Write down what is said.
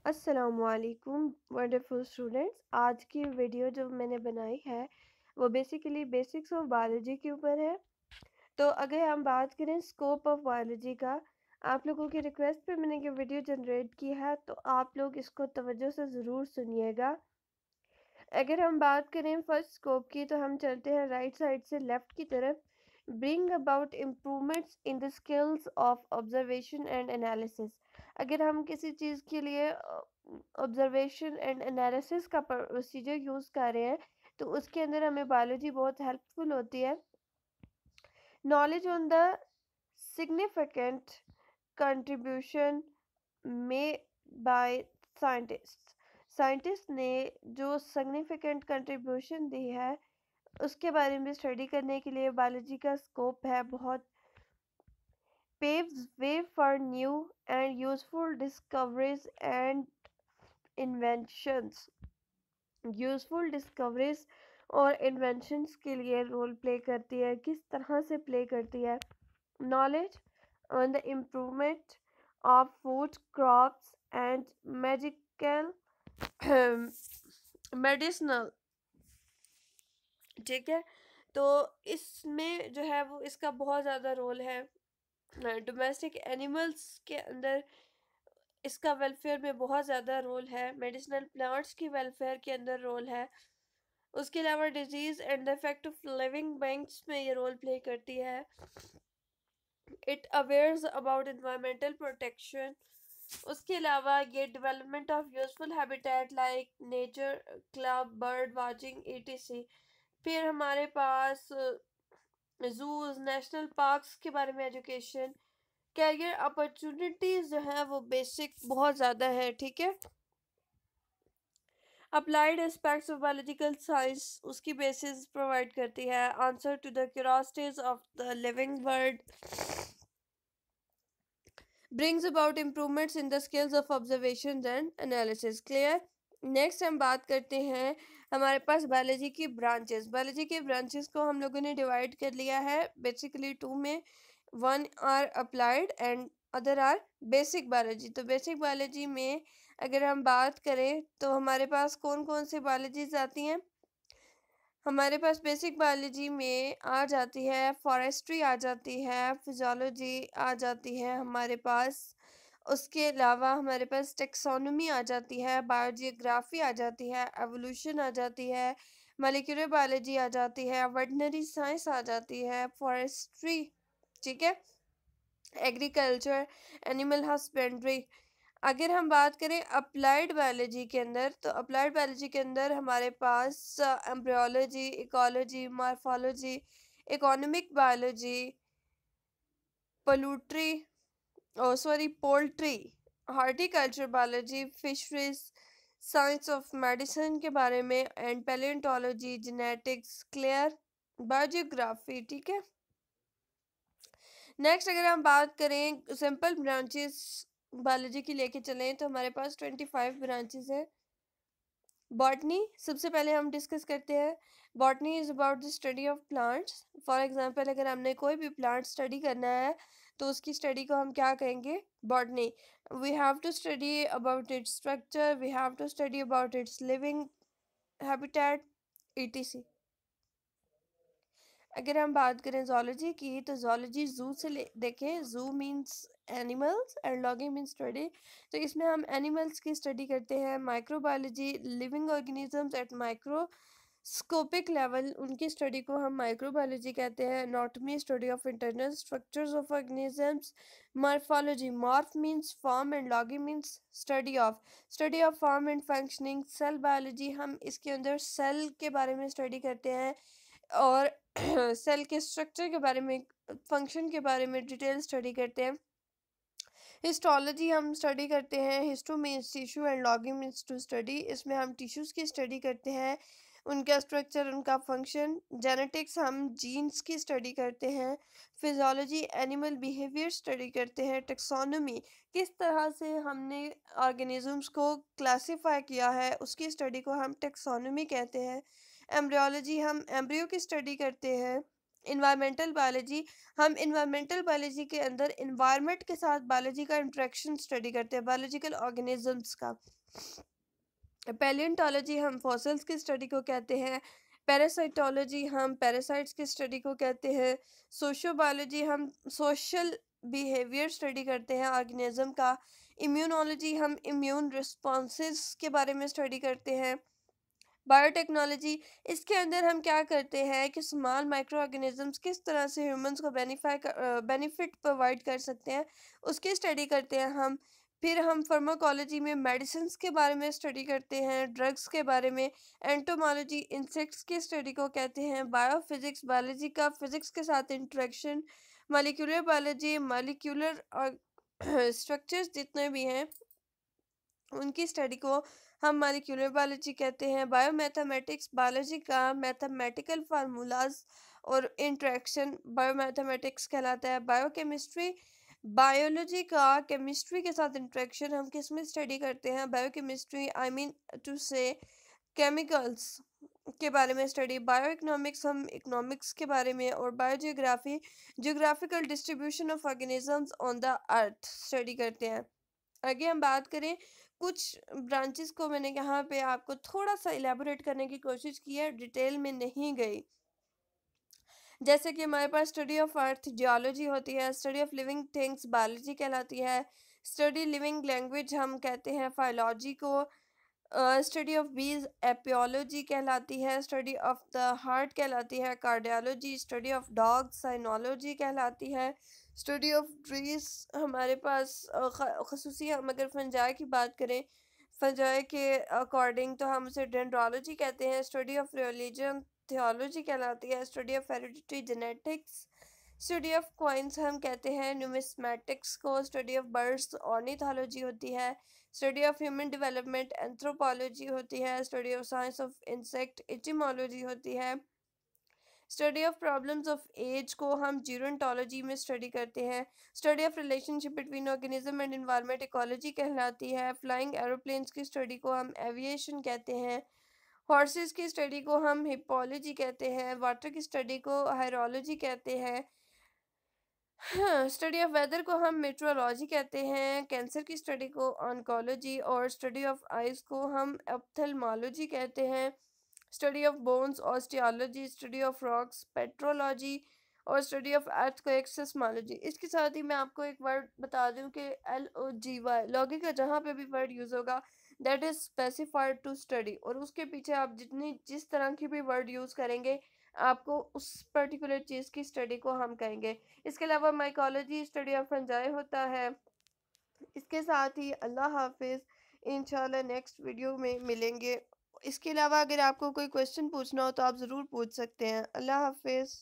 अस्सलामुअलैकुम wonderful students. आज की वीडियो जो मैंने बनाई है वो बेसिकली बेसिक्स ऑफ बायोलॉजी के ऊपर है। तो अगर हम बात करें स्कोप ऑफ बायोलॉजी का, आप लोगों की रिक्वेस्ट पे मैंने ये वीडियो जनरेट की है, तो आप लोग इसको तवज्जो से ज़रूर सुनिएगा। अगर हम बात करें फर्स्ट स्कोप की, तो हम चलते हैं राइट साइड से लेफ़्ट की तरफ। Bring about improvements in the skills of observation and analysis. अगर हम किसी चीज़ के लिए ऑब्जर्वेशन एंड एनालिसिस का प्रोसीजर यूज़ कर रहे हैं, तो उसके अंदर हमें बायोलॉजी बहुत हेल्पफुल होती है। Knowledge on the significant contribution में बाय साइंटिस्ट। साइंटिस्ट ने जो सिग्निफिकेंट कंट्रीब्यूशन दी है उसके बारे में स्टडी करने के लिए बायोलॉजी का स्कोप है बहुत। Paves way for new and useful discoveries and inventions. Useful discoveries और इन्वेंशंस के लिए रोल प्ले करती है। किस तरह से प्ले करती है? Knowledge on the improvement of food crops and medical medicinal, ठीक है। तो इसमें जो है वो इसका बहुत ज़्यादा रोल है। डोमेस्टिक एनिमल्स के अंदर इसका वेलफेयर में बहुत ज़्यादा रोल है। मेडिसिनल प्लांट्स की वेलफेयर के अंदर रोल है। उसके अलावा diseases and the effect of living banks में ये रोल प्ले करती है। It awares about environmental protection. उसके अलावा ये development of useful habitat like nature club, bird watching etc। फिर हमारे पास जूज, नेशनल पार्क्स के बारे में एजुकेशन। कैरियर अपॉर्चुनिटीज जो है वो बेसिक बहुत ज़्यादा है, ठीक है। Applied aspects of biological science उसकी बेसिस प्रोवाइड करती है। Answer to the curiosities of the living world. Brings about improvements in the skills of observation and analysis. Clear. Next हम बात करते हैं हमारे पास बायोलॉजी की ब्रांचेस। बायोलॉजी के ब्रांचेस को हम लोगों ने डिवाइड कर लिया है बेसिकली टू में। One are applied and other are basic biology. तो बेसिक बायोलॉजी में अगर हम बात करें तो हमारे पास कौन कौन सी बायोलॉजीज आती हैं? हमारे पास बेसिक बायोलॉजी में आ जाती है फॉरेस्ट्री, आ जाती है फिजियोलॉजी, आ जाती है हमारे पास। उसके अलावा हमारे पास टेक्सोनोमी आ जाती है, बायोजियोग्राफी आ जाती है, एवोल्यूशन आ जाती है, मॉलिक्यूलर बायोलॉजी आ जाती है, वेटनरी साइंस आ जाती है, फॉरेस्ट्री, ठीक है, एग्रीकल्चर, एनिमल हस्बेंड्री। अगर हम बात करें अप्लाइड बायोलॉजी के अंदर, तो अप्लाइड बायोलॉजी के अंदर हमारे पास embryology, ecology, morphology, economic biology, poultry poultry, horticulture biology, fisheries, science of medicine के बारे में and paleontology, genetics. Clear. Biogeography, ठीक है। नेक्स्ट अगर हम बात करें सिंपल ब्रांचेस बायोलॉजी की लेके चलें, तो हमारे पास 25 ब्रांचेस हैं। बॉटनी सबसे पहले हम डिस्कस करते हैं। Botany is about the study of plants. For example अगर हमने कोई भी प्लांट स्टडी करना है तो उसकी स्टडी को हम क्या कहेंगे? Botany. We have to study about its structure, we have to study about its living habitat etc। अगर हम बात करें जोलॉजी की, तो जोलॉजी जू से देखें, zoo means animals and logy means study. तो इसमें हम एनिमल्स की स्टडी करते हैं। Microbiology, living organisms at microscopic level, उनकी स्टडी को हम माइक्रोबायोलॉजी कहते हैं। Anatomy, study of internal structures of organisms. Morphology, morph means form and logy means study of form and functioning. Cell biology, हम इसके अंदर सेल के बारे में स्टडी करते हैं और सेल के स्ट्रक्चर के बारे में, फंक्शन के बारे में डिटेल स्टडी करते हैं। हिस्टोलॉजी हम स्टडी करते हैं। Histo means tissue and logy means to study. इसमें हम टिश्यूज़ की स्टडी करते हैं, उनका स्ट्रक्चर, उनका फंक्शन। जेनेटिक्स हम जीन्स की स्टडी करते हैं। फिजियोलॉजी एनिमल बिहेवियर स्टडी करते हैं। टेक्सोनोमी, किस तरह से हमने ऑर्गेनिजम्स को क्लासीफाई किया है, उसकी स्टडी को हम टेक्सोनोमी कहते हैं। एम्ब्रियोलॉजी, हम एम्ब्रियो की स्टडी करते हैं। इन्वायरमेंटल बायोलॉजी, हम इन्वायरमेंटल बायोलॉजी के अंदर इन्वायरमेंट के साथ बायोलॉजी का इंटरेक्शन स्टडी करते हैं, बायोलॉजिकल ऑर्गेनिजम्स का। पैलियोंटोलॉजी हम फॉसिल्स की स्टडी को कहते हैं। पैरासाइटोलॉजी हम पैरासाइट्स की स्टडी को कहते हैं। सोशियोबायोलॉजी हम सोशल बिहेवियर स्टडी करते हैं ऑर्गेनिज्म का। इम्यूनोलॉजी हम इम्यून रिस्पॉन्सेस के बारे में स्टडी करते हैं। बायोटेक्नोलॉजी, इसके अंदर हम क्या करते हैं कि स्मॉल माइक्रो ऑर्गेनिजम्स किस तरह से ह्यूमंस को बेनिफिट प्रोवाइड कर सकते हैं, उसकी स्टडी करते हैं हम। फिर हम फार्माकोलॉजी में मेडिसिन्स के बारे में स्टडी करते हैं, ड्रग्स के बारे में। एंटोमोलॉजी इंसेक्ट्स की स्टडी को कहते हैं। बायोफिजिक्स, बायोलॉजी का फिजिक्स के साथ interaction. Molecular biology, molecular structures जितने भी हैं उनकी स्टडी को हम मॉलिक्यूलर बायोलॉजी कहते हैं। बायोमैथमेटिक्स, बायोलॉजी का मैथमेटिकल फार्मूलाज और इंटरेक्शन बायोमैथमेटिक्स कहलाता है। बायोकेमिस्ट्री, बायोलॉजी का केमिस्ट्री के साथ इंटरेक्शन हम किस में स्टडी करते हैं, बायोकेमिस्ट्री, आई मीन टू से केमिकल्स के बारे में स्टडी। बायो इकोनॉमिक्स हम इकोनॉमिक्स के बारे में। और biogeography, geographical distribution of organisms on the earth study करते हैं। आगे हम बात करें कुछ ब्रांचेस को, मैंने यहाँ पे आपको थोड़ा सा इलेबोरेट करने की कोशिश की है, डिटेल में नहीं गई। जैसे कि हमारे पास स्टडी ऑफ अर्थ जियोलॉजी होती है, study of living things biology कहलाती है, स्टडी लिविंग लैंग्वेज हम कहते हैं फाइलॉजी को, स्टडी ऑफ बीज एपियोलॉजी कहलाती है, स्टडी ऑफ द हार्ट कहलाती है कार्डियोलॉजी, स्टडी ऑफ डॉग साइनोलॉजी कहलाती है, स्टडी ऑफ ट्रीज हमारे पास खसूसी हम अगर फंजाई की बात करें, फंजाई के अकॉर्डिंग तो हम उसे डेंड्रोलॉजी कहते हैं। स्टडी ऑफ रिलीजन थियोलॉजी कहलाती है। Study of heredity genetics, study of coins हम कहते हैं न्यूमिस्मेटिक्स को। स्टडी ऑफ बर्ड्स ऑर्निथोलॉजी होती है। Study of human development anthropology होती है। Study of science of insect etymology होती है। Study of problems of age को हम जीरोंटोलॉजी में स्टडी करते हैं। Study of relationship between organism and environment ecology कहलाती है। फ्लाइंग एरोप्लेन्स की स्टडी को हम एविएशन कहते हैं। हॉर्सेस की स्टडी को हम हिपोलॉजी कहते हैं। वाटर की स्टडी को हाइरोलॉजी कहते हैं। हाँ, स्टडी ऑफ वेदर को हम मेट्रोलॉजी कहते हैं। कैंसर की स्टडी को ऑन्कोलॉजी और स्टडी ऑफ आइज को हम ऑप्थेल्मोलॉजी कहते हैं। Study of bones osteology, study of rocks petrology और स्टडी ऑफ अर्थ को एक्सेसमोलॉजी। इसके साथ ही मैं आपको एक वर्ड बता दूं कि LOGY लॉगी का जहाँ पे भी वर्ड यूज़ होगा that is specified to study, और उसके पीछे आप जिस तरह की भी वर्ड यूज़ करेंगे आपको उस पर्टिकुलर चीज़ की स्टडी को हम कहेंगे। इसके अलावा माइकोलॉजी स्टडी ऑफ फंजाई होता है। इसके साथ ही अल्लाह हाफिज़, इंशाल्लाह नेक्स्ट वीडियो में मिलेंगे। इसके अलावा अगर आपको कोई क्वेश्चन पूछना हो तो आप ज़रूर पूछ सकते हैं। अल्लाह हाफिज़।